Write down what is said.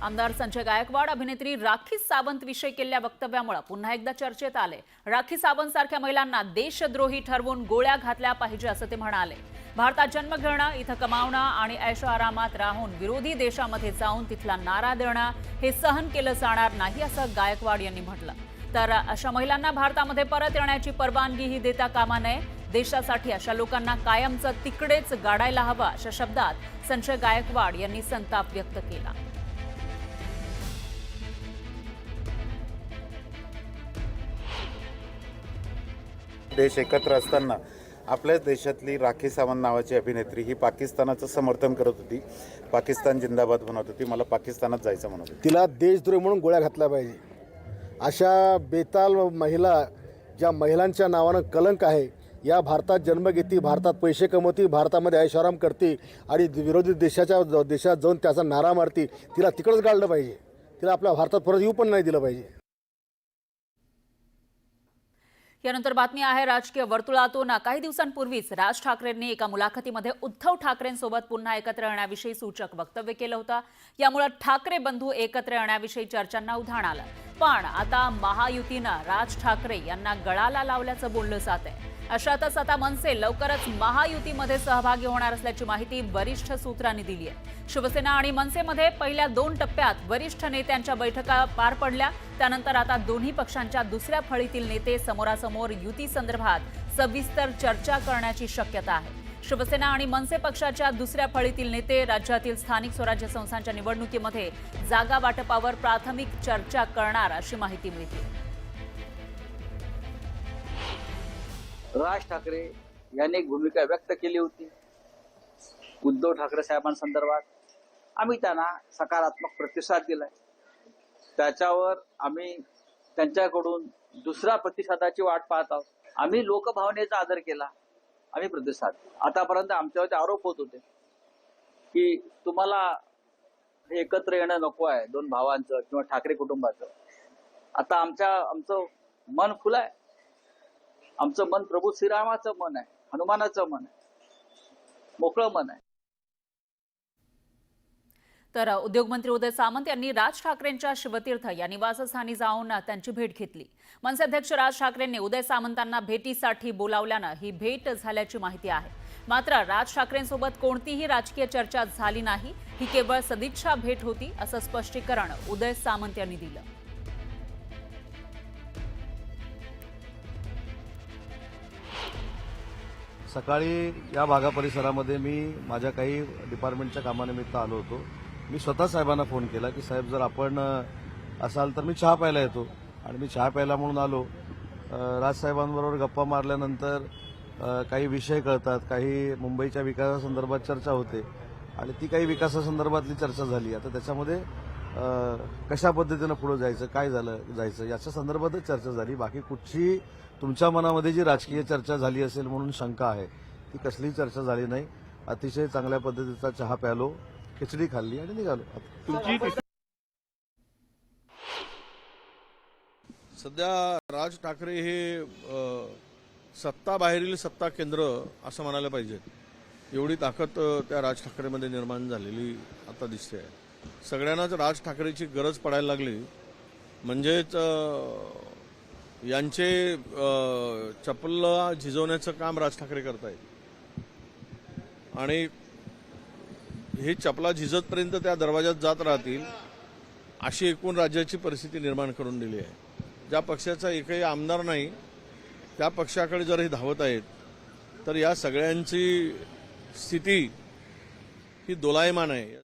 आमदार संजय गायकवाड अभिनेत्री राखी सावंत विषयी केलेल्या वक्तव्यामुळे पुन्हा एकदा चर्चेत आले। राखी सावंत सारख्या महिलांना देशद्रोही ठरवून गोळ्या घातल्या पाहिजे असं ते म्हणाले। भारतात जन्म घेणं, इथं कमावणं आणि ऐशोआरामात राहून विरोधी देशामध्ये जाऊन तिथला नारा देणं हे सहन केलं जाणार नाही असं गायकवाड यांनी म्हटलं। तर अशा महिलांना भारतामध्ये परत येण्याची परवानगीही देता कामा नये। देशासाठी अशा लोकांना कायमचं तिकडेच गाडायला हवं अशा शब्दात संजय गायकवाड यांनी संताप व्यक्त केला। देश एकत्र असताना आपल्याच देशातली राखी सावंत नावाची अभिनेत्री ही पाकिस्तानाचं समर्थन करत होती, पाकिस्तान जिंदाबाद म्हणत होती, मला पाकिस्तानात जायचं म्हणत होती। तिला देशद्रोही म्हणून गोळ्या घातल्या पाहिजे। अशा बेताल महिला, ज्या महिलांच्या नावानं कलंक आहे, या भारतात जन्म घेती, भारतात पैसे कमवती, भारतामध्ये ऐशोआराम करते आणि विरोधी देशात जाऊन त्याचा नारा मारती, तिला तिकडंच गाडलं पाहिजे। तिला आपल्या भारतात परत येऊ पण नाही दिलं पाहिजे। यानंतर बातमी आहे राजकीय वर्तुळातून। काही दिवसांपूर्वीच राज ठाकरेंनी एका मुलाखतीमध्ये उद्धव ठाकरेंसोबत पुन्हा एकत्र येण्याविषयी सूचक वक्तव्य केलं होतं। यामुळे ठाकरे बंधू एकत्र येण्याविषयी चर्चांना उधाण आलं। पण आता महायुतीनं राज ठाकरे यांना गळाला लावल्याचं बोललं जात आहे। अशातच आता मनसे लवकरच महायुतीमध्ये सहभागी होणार असल्याची माहिती वरिष्ठ सूत्रांनी दिली आहे। शिवसेना आणि मनसेमध्ये पहिल्या 2 टप्प्यात वरिष्ठ नेत्यांच्या बैठका पार पडल्या। त्यानंतर आता दोन्ही पक्षांच्या दुसऱ्या फळीतील नेते समोरासमोर युती संदर्भात सविस्तर चर्चा करण्याची शक्यता आहे। शिवसेना आणि मनसे पक्षाच्या दुसऱ्या फळीतील नेते राज्यातील स्थानिक स्वराज्य संस्थांच्या निवडणुकीमध्ये जागा वाटपावर प्राथमिक चर्चा करणार अशी माहिती मिळते। राज ठाकरे यांनी एक भूमिका व्यक्त केली होती उद्धव ठाकरे साहेबांसंदर्भात। आम्ही त्यांना सकारात्मक प्रतिसाद दिलाय। त्याच्यावर आम्ही त्यांच्याकडून दुसऱ्या प्रतिसादाची वाट पाहत आहोत। आम्ही लोकभावनेचा आदर केला, आम्ही प्रतिसाद। आतापर्यंत आमच्यावरती आरोप होत होते की तुम्हाला एकत्र येणं नको आहे 2 भावांचं किंवा ठाकरे कुटुंबाचं। आता आमचं मन खुलं आहे। आमचं मन प्रभू श्रीरामाचं मन आहे, हनुमानाचं मन आहे, मोकळं मन आहे। तर उद्योगमंत्री उदय सामंत यांनी राज ठाकरेंच्या शिवतीर्थ या निवासस्थानी जाऊन त्यांची भेट घेतली। मनसे अध्यक्ष राज ठाकरेंनी उदय सामंतांना भेटीसाठी बोलावल्यानं ही भेट झाल्याची माहिती आहे। मात्र राज ठाकरेंसोबत कोणतीही राजकीय चर्चा झाली नाही, ही केवळ सदिच्छा भेट होती असं स्पष्टीकरण उदय सामंत यांनी दिलं। सकाळी या भागा परिसरामध्ये मी माझ्या काही डिपार्टमेंटच्या कामानिमित्त आलो होतो। मी स्वतः साहेबांना फोन केला की साहेब जर आपण असाल तर मी चहा प्यायला येतो, आणि मी चहा प्यायला म्हणून आलो। राजसाहेबांबरोबर गप्पा मारल्यानंतर काही विषय कळतात, काही मुंबईच्या विकासासंदर्भात चर्चा होते आणि ती काही विकासासंदर्भातली चर्चा झाली। आता त्याच्यामध्ये कशा पद्धतीनं पुढे जायचं, काय जायचं याच्या संदर्भातच चर्चा झाली। बाकी कुठची तुमच्या मनामध्ये जी राजकीय चर्चा झाली असेल म्हणून शंका आहे, ती कसलीही चर्चा झाली नाही। अतिशय चांगल्या पद्धतीचा चहा प्यालो, खिचडी खाल्ली आणि निघालो। सध्या राज ठाकरे हे सत्ता बाहेरील सत्ता केंद्र असं म्हणायला पाहिजे, एवढी ताकद त्या राज ठाकरेमध्ये निर्माण झालेली आता दिसते आहे। सगळ्यांनाच राज ठाकरेची गरज पडायला लागली, म्हणजेच यांचे चपला झिजवण्याचं काम राज ठाकरे करतायत आणि हे चपला झिजतपर्यंत त्या दरवाजात जात राहतील अशी एकूण राज्याची परिस्थिती निर्माण करून दिली आहे। ज्या पक्षाचा एकही आमदार नाही त्या पक्षाकडे जर हे धावत आहेत तर या सगळ्यांची स्थिती ही दोलायमान आहे।